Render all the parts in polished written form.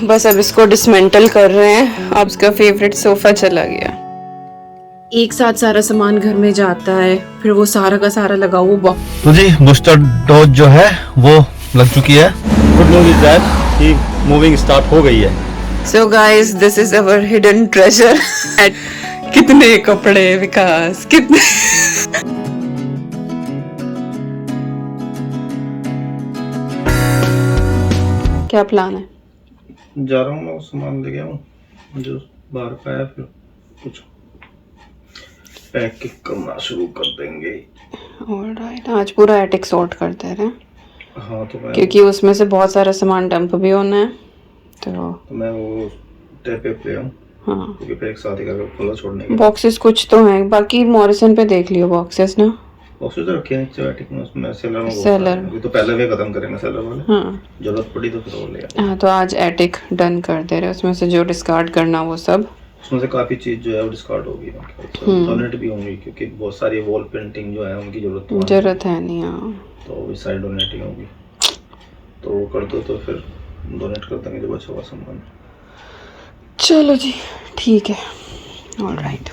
बस अब इसको डिसमेंटल कर रहे हैं। अब इसका फेवरेट सोफा चला गया। एक साथ सारा सामान घर में जाता है, फिर वो सारा का सारा लगा वो बॉक्स। तो जी बूस्टर डोज जो है वो लग चुकी है। गुड न्यूज़ इज दैट कि मूविंग स्टार्ट हो गई है। So guys this is our hidden treasure. कितने कपड़े विकास, कितने क्या प्लान है? जा रहा हूँ मैं, सामान ले गया हूँ जो बाहर का है, फिर कुछ पैक करना शुरू कर देंगे। ऑलराइट, आज पूरा एटिक सॉर्ट करते रहे। हाँ तो मैं, क्योंकि उसमें से बहुत सारा सामान डंप भी होना है, तो मैं वो टेप पे हूँ। हाँ, क्योंकि फिर एक साथ ही करके खुला छोड़ने के। बॉक्सेस कुछ तो हैं, बाकी मॉरिसन पे देख लियो बॉक्सेस ना। बॉक्सेस तो रखे हैं नीचे एटिक में, उसमें सेलर में। सेलर अभी तो पहले भी खत्म करेंगे सेलर वाले। हाँ जरूरत पड़ी तो फिर वो ले आएंगे। हाँ, तो आज एटिक डन कर दे रहे, उसमें से जो डिस्कार्ड करना वो सब। उसमें से काफी चीज जो है वो डिस्कार्ड होगी, डोनेट भी होंगी, क्योंकि बहुत सारी वॉल पेंटिंग जो है उनकी जरूरत है नहीं। हाँ, तो वो भी सारी डोनेट ही होगी। तो वो कर दो तो फिर डोनेट कर देंगे जो बचा हुआ सामान। चलो जी ठीक है। ऑलराइट,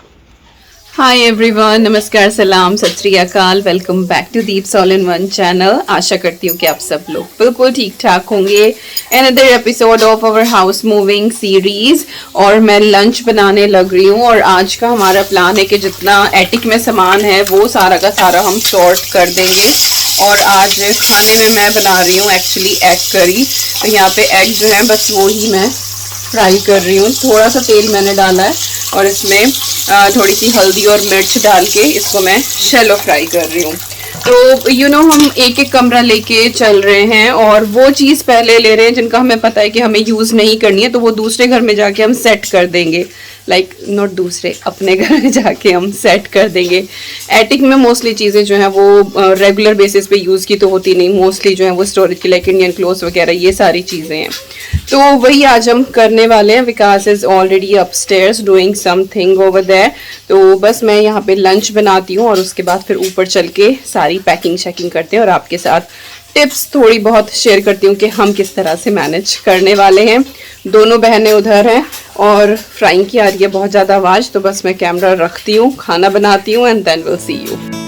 हाय एवरीवन, नमस्कार, सलाम, Sat Shri Akal, welcome back to Deeps all in one channel. आशा करती हूँ कि आप सब लोग बिल्कुल ठीक ठाक होंगे। Another episode of our house moving series, और मैं लंच बनाने लग रही हूँ। और आज का हमारा प्लान है कि जितना एटिक में सामान है वो सारा का सारा हम सॉर्ट कर देंगे। और आज खाने में मैं बना रही हूँ एक्चुअली एग करी। तो यहाँ पे एग जो है बस वो ही मैं फ्राई कर रही हूँ। थोड़ा सा तेल मैंने डाला है और इसमें थोड़ी सी हल्दी और मिर्च डाल के इसको मैं शैलो फ्राई कर रही हूँ। तो हम एक एक कमरा लेके चल रहे हैं और वो चीज़ पहले ले रहे हैं जिनका हमें पता है कि हमें यूज़ नहीं करनी है, तो वो दूसरे घर में जाके हम सेट कर देंगे। नॉट दूसरे, अपने घर में जाके हम सेट कर देंगे। एटिक में मोस्टली चीज़ें जो हैं वो रेगुलर बेसिस पे यूज़ की तो होती नहीं, मोस्टली जो है वो स्टोरेज की, लाइक इंडियन क्लोथ्स वगैरह, ये सारी चीज़ें हैं। तो वही आज हम करने वाले हैं। Vikas is already upstairs doing something over there. तो बस मैं यहाँ पे लंच बनाती हूँ और उसके बाद फिर ऊपर चल के सारी पैकिंग शैकिंग करते हैं और आपके साथ टिप्स थोड़ी बहुत शेयर करती हूँ कि हम किस तरह से मैनेज करने वाले हैं। दोनों बहनें उधर हैं और फ्राइंग की आ रही है बहुत ज़्यादा आवाज़, तो बस मैं कैमरा रखती हूँ, खाना बनाती हूँ, and then will see you.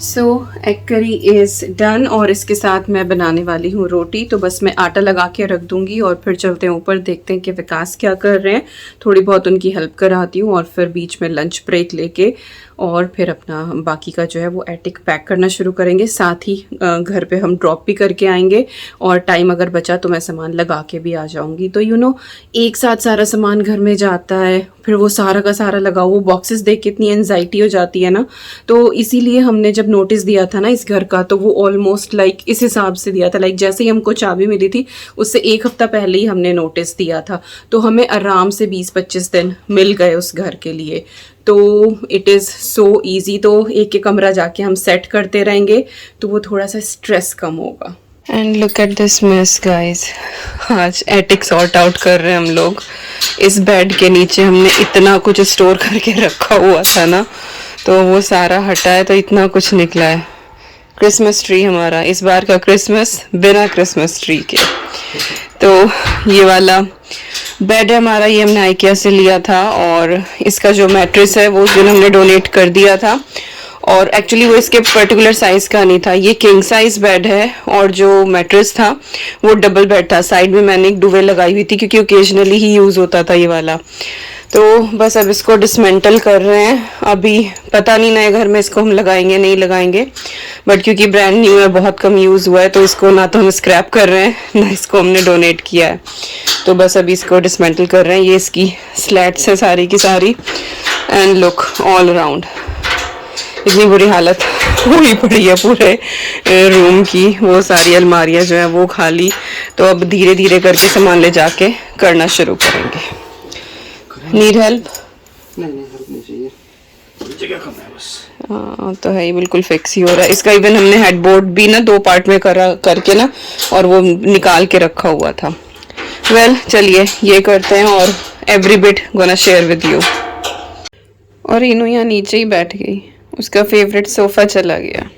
So egg curry is done और इसके साथ मैं बनाने वाली हूँ रोटी। तो बस मैं आटा लगा के रख दूंगी और फिर चलते हैं ऊपर, देखते हैं कि विकास क्या कर रहे हैं। थोड़ी बहुत उनकी हेल्प कराती हूँ और फिर बीच में लंच ब्रेक लेके और फिर अपना बाकी का जो है वो एटिक पैक करना शुरू करेंगे। साथ ही घर पे हम ड्रॉप भी करके आएंगे और टाइम अगर बचा तो मैं सामान लगा के भी आ जाऊंगी। तो एक साथ सारा सामान घर में जाता है, फिर वो सारा का सारा लगा वो बॉक्सेस देख के इतनी एनजाइटी हो जाती है ना। तो इसीलिए हमने जब नोटिस दिया था ना इस घर का, तो वो ऑलमोस्ट इस हिसाब से दिया था, जैसे ही हमको चाबी मिली थी उससे एक हफ्ता पहले ही हमने नोटिस दिया था। तो हमें आराम से 20-25 दिन मिल गए उस घर के लिए। तो इट इज़ सो ईजी। तो एक एक कमरा जाके हम सेट करते रहेंगे तो वो थोड़ा सा स्ट्रेस कम होगा। And look at this miss guys, आज एटिक सॉर्ट आउट कर रहे हैं हम लोग। इस बेड के नीचे हमने इतना कुछ स्टोर करके रखा हुआ था ना, तो वो सारा हटा है तो इतना कुछ निकला है। क्रिसमस ट्री हमारा इस बार का क्रिसमस बिना क्रिसमस ट्री के। तो ये वाला बेड है हमारा, ये हमने आइकिया से लिया था और इसका जो मैट्रेस है वो उस दिन हमने डोनेट कर दिया था। और एक्चुअली वो इसके पर्टिकुलर साइज का नहीं था, ये किंग साइज बेड है और जो मैट्रेस था वो डबल बेड था। साइड में मैंने एक डुवे लगाई हुई थी क्योंकि ओकेजनली ही यूज़ होता था ये वाला। तो बस अब इसको डिसमेंटल कर रहे हैं। अभी पता नहीं नए घर में इसको हम लगाएंगे नहीं लगाएंगे, बट क्योंकि ब्रांड न्यू है, बहुत कम यूज़ हुआ है, तो इसको ना तो हम स्क्रैप कर रहे हैं ना इसको हमने डोनेट किया है। तो बस अभी इसको डिसमेंटल कर रहे हैं। ये इसकी स्लैट्स है सारी की सारी, एंड लुक ऑल अराउंड इतनी बुरी हालत हुई पड़ी है पूरे रूम की। वो सारी अलमारियां जो है वो खाली। तो अब धीरे धीरे करके सामान ले जाके करना शुरू करेंगे। Need help? नहीं हेल्प नहीं चाहिए, जगह कम है बस। हाँ तो है ही, बिल्कुल फिक्स ही हो रहा है। इसका इवन हमने हेडबोर्ड भी ना 2 पार्ट में करके ना और वो निकाल के रखा हुआ था। वेल चलिए ये करते हैं और every bit gonna share with you. और इनू यहाँ नीचे ही बैठ गई, उसका फेवरेट सोफा चला गया।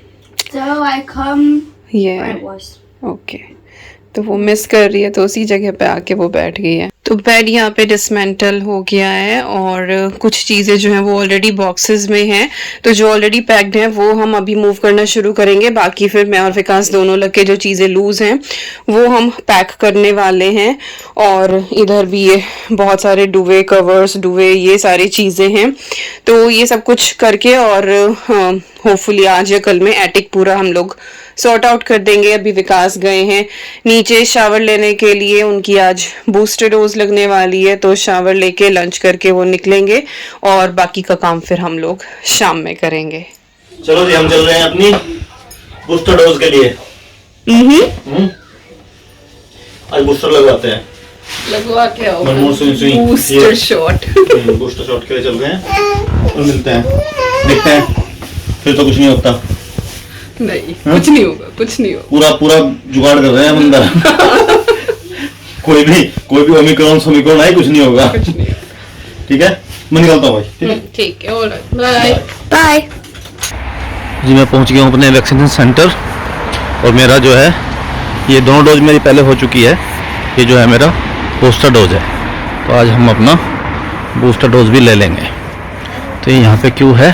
So I come where it was. Okay, तो वो मिस कर रही है तो उसी जगह पे आके वो बैठ गई है। तो बेड यहाँ पे डिसमेंटल हो गया है और कुछ चीज़ें जो हैं वो ऑलरेडी बॉक्सेस में हैं। तो जो ऑलरेडी पैक्ड हैं वो हम अभी मूव करना शुरू करेंगे। बाकी फिर मैं और विकास दोनों लग के जो चीज़ें लूज हैं वो हम पैक करने वाले हैं। और इधर भी ये बहुत सारे डुवे कवर्स, डुवे, ये सारी चीज़ें हैं। तो ये सब कुछ करके और होपफुली आज या कल में एटिक पूरा हम लोग सॉर्ट आउट कर देंगे। अभी विकास गए हैं नीचे शावर लेने के लिए, उनकी आज बूस्टर डोज लगने वाली है। तो शावर लेके लंच करके वो निकलेंगे और बाकी का काम फिर हम लोग शाम में करेंगे। चलो जी हम चल रहे हैं अपनी बूस्टर डोज के लिए। आज बूस्टर लगवाते हैं। लगवा के आओ booster booster shot. Booster shot के लिए चल रहे हैं और मिलते हैं, देखते हैं। फिर तो कुछ नहीं होता। नहीं कुछ नहीं होगा, कुछ नहीं होगा। पूरा पूरा जुगाड़ कर रहे हैं हम अंदर। कोई भी ओमिक्रॉन आए कुछ नहीं होगा। कुछ नहीं होगा। ठीक है, मैं निकलता हूँ भाई। ठीक है, ऑलराइट, बाय Bye. जी मैं पहुंच गया हूँ अपने वैक्सीनेशन सेंटर और मेरा जो है ये दोनों डोज मेरी पहले हो चुकी है। ये जो है मेरा बूस्टर डोज है, तो आज हम अपना बूस्टर डोज भी ले लेंगे। तो ये यहाँ पे क्यू है।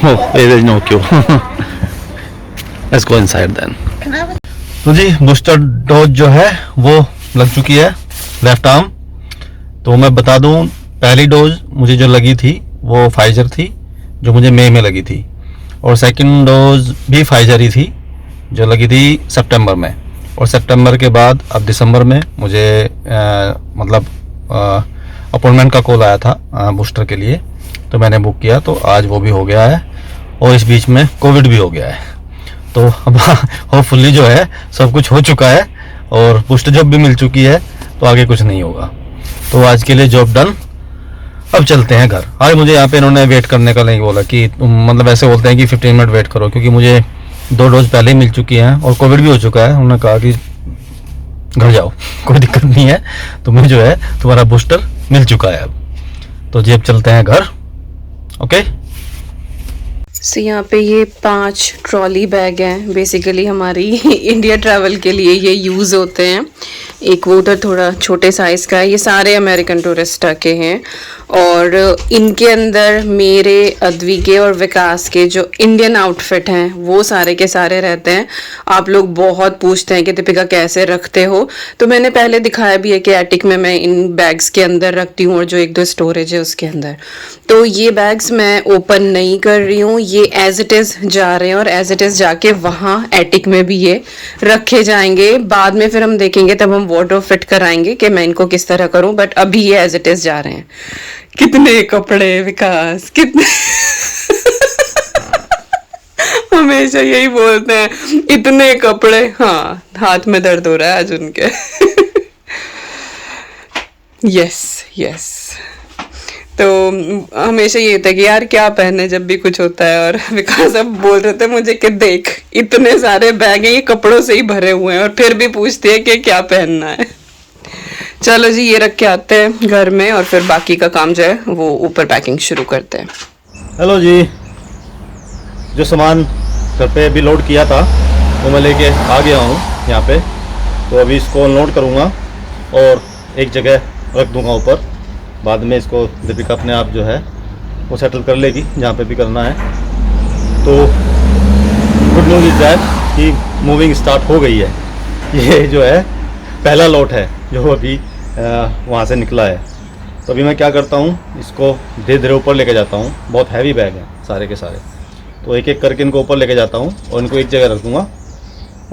Oh, there is no queue. Let's go inside then. तो जी बूस्टर डोज जो है वो लग चुकी है लेफ्ट आर्म। तो मैं बता दूं, पहली डोज मुझे जो लगी थी वो फाइजर थी, जो मुझे मई में लगी थी, और सेकंड डोज भी फाइजर ही थी जो लगी थी सितंबर में। और सितंबर के बाद अब दिसंबर में मुझे मतलब अपॉइंटमेंट का कॉल आया था बूस्टर के लिए, तो मैंने बुक किया। तो आज वो भी हो गया है और इस बीच में कोविड भी हो गया है। तो अब होपफुली जो है सब कुछ हो चुका है और बूस्टर जॉब भी मिल चुकी है, तो आगे कुछ नहीं होगा। तो आज के लिए जॉब डन। अब चलते हैं घर। आज मुझे यहाँ पे इन्होंने वेट करने का नहीं बोला कि मतलब ऐसे बोलते हैं कि 15 मिनट वेट करो, क्योंकि मुझे 2 डोज पहले ही मिल चुकी हैं और कोविड भी हो चुका है। उन्होंने कहा कि घर जाओ, कोई दिक्कत नहीं है, तुम्हें जो है तुम्हारा बूस्टर मिल चुका है अब। तो जी अब चलते हैं घर। ओके। सो यहाँ पे ये 5 ट्रॉली बैग हैं, बेसिकली हमारी इंडिया ट्रैवल के लिए ये यूज़ होते हैं। एक वो उधर थोड़ा छोटे साइज़ का है, ये सारे अमेरिकन टूरिस्टा के हैं। और इनके अंदर मेरे, अद्वी के और विकास के जो इंडियन आउटफिट हैं वो सारे के सारे रहते हैं। आप लोग बहुत पूछते हैं कि दीपिका कैसे रखते हो, तो मैंने पहले दिखाया भी है कि एटिक में मैं इन बैग्स के अंदर रखती हूँ और जो 1-2 स्टोरेज है उसके अंदर। तो ये बैग्स मैं ओपन नहीं कर रही हूँ, ये एज इट इज़ जा रहे हैं और एज इट इज़ जाके वहाँ एटिक में भी ये रखे जाएंगे। बाद में फिर हम देखेंगे, तब हम वार्डरोब फिट कराएंगे कि मैं इनको किस तरह करूँ, बट अभी ये एज इट इज़ जा रहे हैं। कितने कपड़े विकास, कितने हमेशा यही बोलते हैं, इतने कपड़े। हाँ, हाथ में दर्द हो रहा है आज उनके। यस तो हमेशा ये होता है कि यार क्या पहने जब भी कुछ होता है। और विकास अब बोल रहे थे मुझे कि देख इतने सारे बैग हैं, ये कपड़ों से ही भरे हुए हैं और फिर भी पूछते हैं कि क्या पहनना है। चलो जी ये रख के आते हैं घर में और फिर बाकी का काम जो है वो ऊपर पैकिंग शुरू करते हैं। हेलो जी, जो सामान घर पे अभी लोड किया था वो मैं लेके आ गया हूँ यहाँ पे। तो अभी इसको अनलोड करूँगा और एक जगह रख दूँगा ऊपर, बाद में इसको दीपिका अपने आप जो है वो सेटल कर लेगी जहाँ पे भी करना है। तो गुड न्यूज़ इज़ दैट कि मूविंग स्टार्ट हो गई है। ये जो है पहला लॉट है जो अभी वहाँ से निकला है। तो अभी मैं क्या करता हूँ, इसको धीरे धीरे ऊपर लेके जाता हूँ। बहुत हैवी बैग हैं सारे के सारे, तो एक एक करके इनको ऊपर लेके जाता हूँ और इनको एक जगह रख दूँगा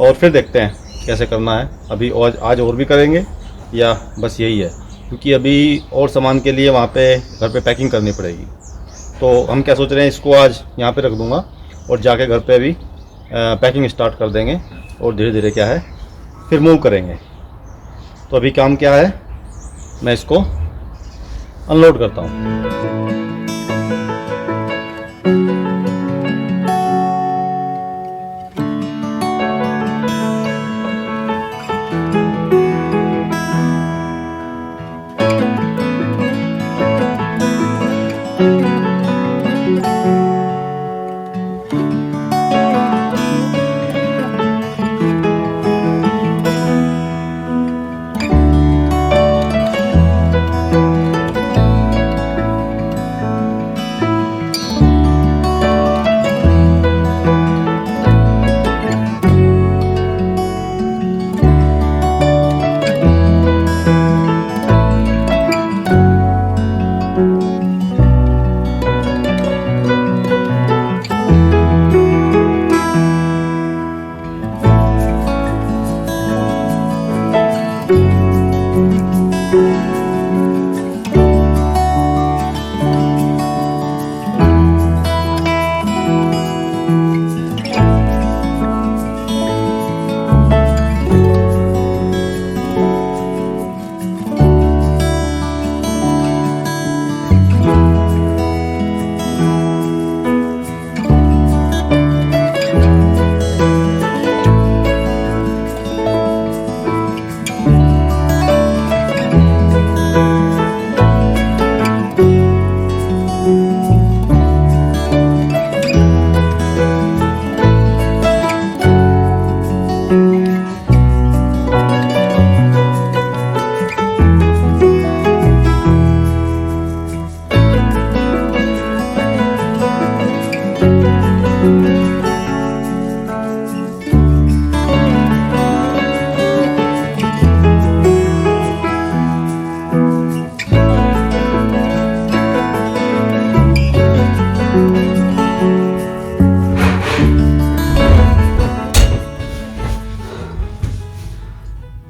और फिर देखते हैं कैसे करना है। अभी आज और भी करेंगे या बस यही है, क्योंकि अभी और सामान के लिए वहाँ पे घर पे पैकिंग करनी पड़ेगी। तो हम क्या सोच रहे हैं, इसको आज यहाँ पे रख दूँगा और जाके घर पे अभी पैकिंग स्टार्ट कर देंगे और धीरे धीरे क्या है फिर मूव करेंगे। तो अभी काम क्या है, मैं इसको अनलोड करता हूँ।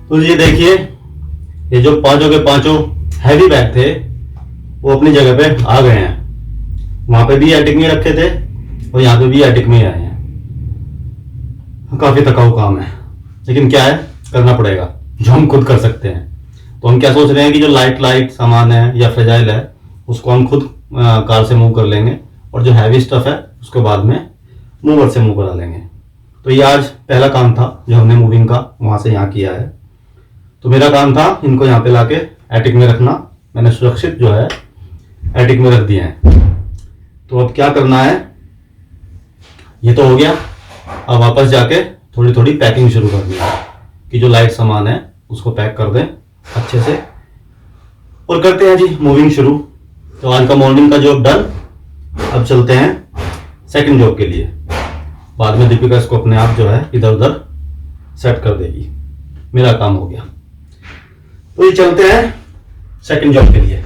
तो ये देखिए, ये जो पांचों के पांचों हैवी बैग थे वो अपनी जगह पे आ गए हैं। वहां पे भी एटिक में रखे थे और यहाँ पे भी एटिक में आए हैं। काफी थकाऊ काम है, लेकिन क्या है, करना पड़ेगा जो हम खुद कर सकते हैं। तो हम क्या सोच रहे हैं कि जो लाइट सामान है या फ्रेजाइल है उसको हम खुद कार से मूव कर लेंगे और जो हैवी स्टफ है उसको बाद में मूवर से मूव करा लेंगे। तो ये आज पहला काम था जो हमने मूविंग का वहां से यहाँ किया है। तो मेरा काम था इनको यहाँ पे लाके एटिक में रखना। मैंने सुरक्षित जो है एटिक में रख दिए हैं। तो अब क्या करना है, ये तो हो गया। अब वापस जाके थोड़ी थोड़ी पैकिंग शुरू करनी है कि जो लाइट सामान है उसको पैक कर दें अच्छे से और करते हैं जी मूविंग शुरू। तो आज का मॉर्निंग का जॉब डन। अब चलते हैं सेकंड जॉब के लिए। बाद में दीपिका इसको अपने आप जो है इधर उधर सेट कर देगी। मेरा काम हो गया। तो ये चलते हैं सेकंड जॉब के लिए।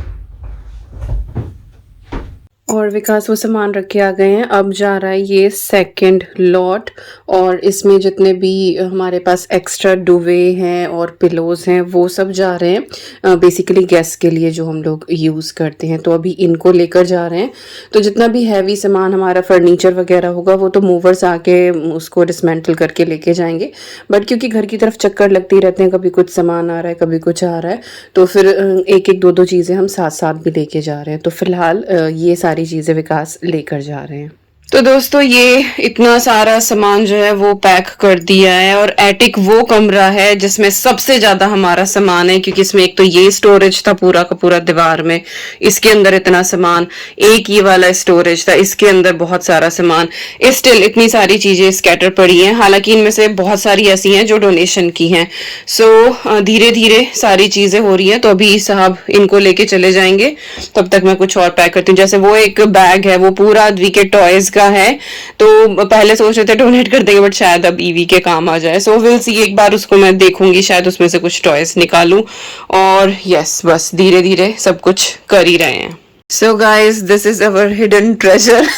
और विकास वो सामान रख के आ गए हैं। अब जा रहा है ये सेकंड लॉट और इसमें जितने भी हमारे पास एक्स्ट्रा डुवे हैं और पिलोज हैं वो सब जा रहे हैं बेसिकली गेस्ट के लिए जो हम लोग यूज़ करते हैं। तो अभी इनको लेकर जा रहे हैं। तो जितना भी हैवी सामान हमारा फर्नीचर वगैरह होगा वो तो मूवर्स आके उसको डिसमेंटल करके लेके जाएंगे। बट क्योंकि घर की तरफ चक्कर लगते रहते हैं, कभी कुछ सामान आ रहा है कभी कुछ आ रहा है, तो फिर एक एक दो चीज़ें हम साथ साथ भी लेके जा रहे हैं। तो फिलहाल ये सारी चीज़ें विकास लेकर जा रहे हैं। तो दोस्तों ये इतना सारा सामान जो है वो पैक कर दिया है, और एटिक वो कमरा है जिसमें सबसे ज्यादा हमारा सामान है, क्योंकि इसमें एक तो ये स्टोरेज था पूरा का पूरा दीवार में, इसके अंदर इतना सामान, एक ये वाला स्टोरेज था, इसके अंदर बहुत सारा सामान, स्टिल इतनी सारी चीजें स्कैटर पड़ी हैं। हालांकि इनमें से बहुत सारी ऐसी हैं जो डोनेशन की हैं। सो धीरे धीरे सारी चीजें हो रही हैं। तो अभी साहब इनको लेके चले जाएंगे, तब तक मैं कुछ और पैक करती हूँ। जैसे वो एक बैग है वो पूरा अद्वी के टॉयज का है, तो पहले सोच रहे थे डोनेट कर देंगे, बट शायद अब ईवी के काम आ जाए। सो विल सी, एक बार उसको मैं देखूंगी, शायद उसमें से कुछ टॉयज निकालूं। और यस, बस धीरे धीरे सब कुछ कर ही रहे हैं। So guys, this is our hidden treasure.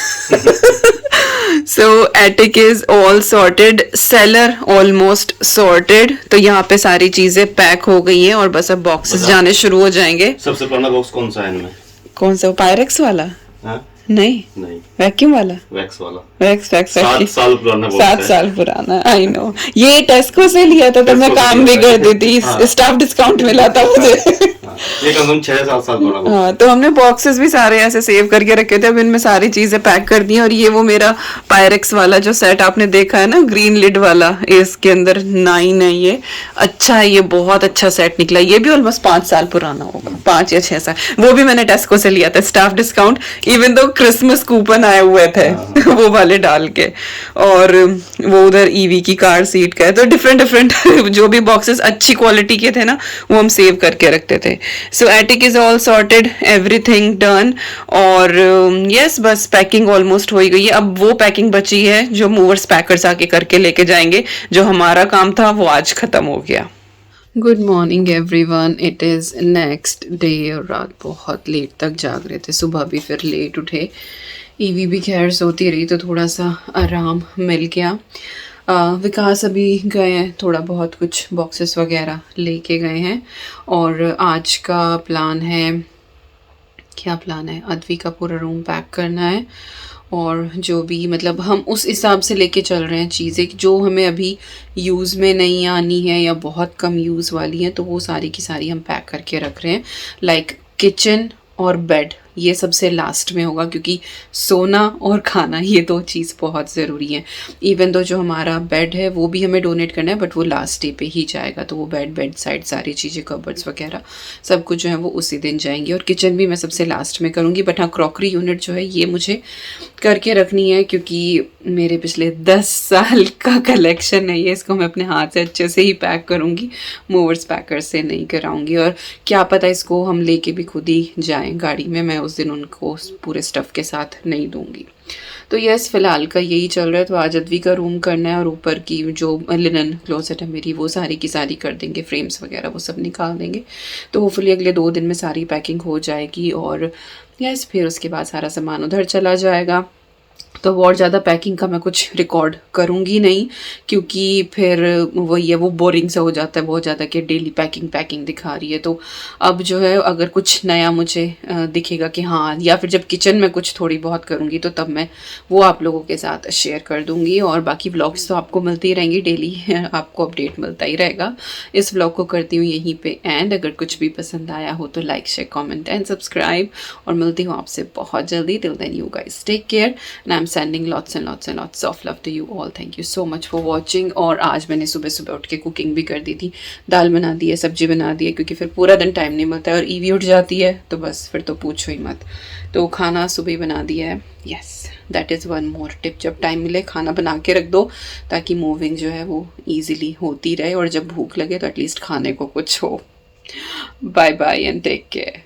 So attic is all sorted, cellar almost sorted। तो यहाँ पे सारी चीजें पैक हो गई हैं और बस अब बॉक्सेस जाने शुरू हो जाएंगे। सबसे पुराना बॉक्स कौन सा है इनमें? कौन सा? पायरेक्स वाला? हाँ? नहीं, वैक्यूम वाला, वैक्स वाला, वैक्स 7 साल पुराना बॉक्स है। 7 साल पुराना, आई नो। ये टेस्को से लिया था, तो मैं काम भी कर दी थी, स्टाफ डिस्काउंट मिला था मुझे। ये कम 6-7 साल पुराना। हाँ, तो हमने बॉक्सेस भी सारे ऐसे सेव करके रखे थे। अब इनमें सारी चीजें पैक कर दी हैं। और ये वो मेरा पायरेक्स वाला जो सेट आपने देखा है ना, ग्रीन लिड वाला, इसके अंदर 9 है ये। अच्छा है, ये बहुत अच्छा सेट निकला। ये भी ऑलमोस्ट 5 साल पुराना होगा, 5 या 6 साल। वो भी मैंने टेस्को से लिया था, staff discount, even though Christmas coupon आए हुए थे वो वाले डाल के। और वो उधर ईवी की कार सीट का है। तो डिफरेंट डिफरेंट जो भी बॉक्सेस अच्छी क्वालिटी के थे ना, वो हम सेव करके रखते थे। So attic is all sorted, everything done. और यस, बस पैकिंग ऑलमोस्ट हो ही गई है। अब वो पैकिंग बची है जो मूवर्स पैकर्स आके करके लेके जाएंगे। जो हमारा काम था वो आज खत्म हो गया। Good morning everyone, it is next day. और रात बहुत लेट तक जाग रहे थे, सुबह भी फिर लेट उठे। ईवी भी खैर सोती रही तो थोड़ा सा आराम मिल गया। विकास अभी गए हैं, थोड़ा बहुत कुछ बॉक्सेस वगैरह लेके गए हैं। और आज का प्लान है, क्या प्लान है, अद्वी का पूरा रूम पैक करना है। और जो भी मतलब हम उस हिसाब से लेके चल रहे हैं चीज़ें, जो हमें अभी यूज़ में नहीं आनी है या बहुत कम यूज़ वाली हैं, तो वो सारी की सारी हम पैक करके रख रहे हैं। लाइक किचन और बेड, ये सबसे लास्ट में होगा, क्योंकि सोना और खाना ये 2 चीज़ बहुत ज़रूरी है। इवन तो जो हमारा बेड है वो भी हमें डोनेट करना है, बट वो लास्ट डे पे ही जाएगा। तो वो बेड साइड सारी चीज़ें, कबर्ड्स वगैरह सब कुछ जो है वो उसी दिन जाएंगी। और किचन भी मैं सबसे लास्ट में करूँगी। बट हाँ, क्रॉकरी यूनिट जो है ये मुझे करके रखनी है, क्योंकि मेरे पिछले 10 साल का कलेक्शन है ये। इसको मैं अपने हाथ से अच्छे से ही पैक करूँगी, मूवर्स पैकर से नहीं कराऊँगी। और क्या पता इसको हम लेके भी खुद ही जाएँ गाड़ी में, मैं उस दिन उनको पूरे स्टफ के साथ नहीं दूंगी। तो यस, फिलहाल का यही चल रहा है। तो आज अद्वी का रूम करना है, और ऊपर की जो लिनन क्लोसेट है मेरी, वो सारी की सारी कर देंगे, फ्रेम्स वगैरह वो सब निकाल देंगे। तो होपफुली अगले 2 दिन में सारी पैकिंग हो जाएगी। और यस, फिर उसके बाद सारा सामान उधर चला जाएगा। तो और ज़्यादा पैकिंग का मैं कुछ रिकॉर्ड करूँगी नहीं, क्योंकि फिर वही है, वो बोरिंग सा हो जाता है बहुत ज़्यादा कि डेली पैकिंग दिखा रही है। तो अब जो है, अगर कुछ नया मुझे दिखेगा कि हाँ, या फिर जब किचन में कुछ थोड़ी बहुत करूँगी, तो तब मैं वो आप लोगों के साथ शेयर कर दूँगी। और बाकी व्लॉग्स तो आपको मिलती ही रहेंगी, डेली आपको अपडेट मिलता ही रहेगा। इस व्लॉग को करती हूँ यहीं पे एंड। अगर कुछ भी पसंद आया हो तो like, share, comment and subscribe. और मिलती हूँ आपसे बहुत जल्दी। Till then you guys take care and I am sending lots and lots and lots of love to you all. Thank you so much for watching. और आज मैंने सुबह सुबह उठ के कुकिंग भी कर दी थी, दाल बना दी है, सब्जी बना दी है, क्योंकि फिर पूरा दिन टाइम नहीं मिलता है। और ईवी उठ जाती है तो बस फिर तो पूछो ही मत। तो खाना सुबह ही बना दिया है। Yes, that is one more tip, जब टाइम मिले खाना बना के रख दो, ताकि मूविंग जो है वो ईजिली होती रहे। और जब भूख लगे तो एटलीस्ट खाने को कुछ हो। Bye bye and take care.